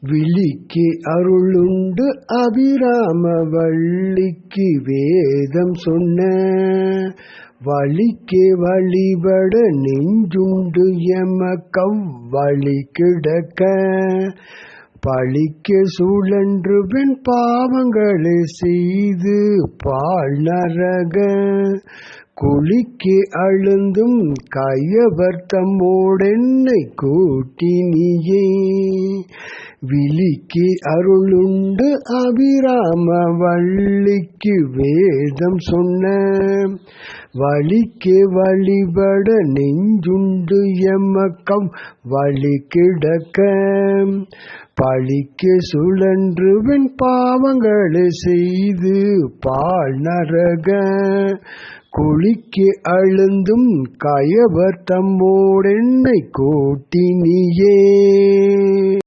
விழிக்கு அருளுண்டு அபிராம வள்ளிக்கு வேதம் சொன்ன வழிக்கு வழிபட நெஞ்சுண்டு எமக்கவ்வழி கிடக்க பழிக்கு சுழன்று பெண் பாவங்களை செய்து பால் நரக குளிக்கு அழுந்தும் கையவர் தம்மோடென்னை கூட்டினியே விழிக்கு அருளுண்டு அபிராம வள்ளிக்கு வேதம் சொன்ன வழிக்கு வழிபட நெஞ்சுண்டு எமக்கம் வழி கிடக்க பழிக்கு சுழன்று வெண் பாவங்களை செய்து பால் நரக குளிக்கு அழுந்தும் கயவர் தம்மோடென்னை கூட்டினியே.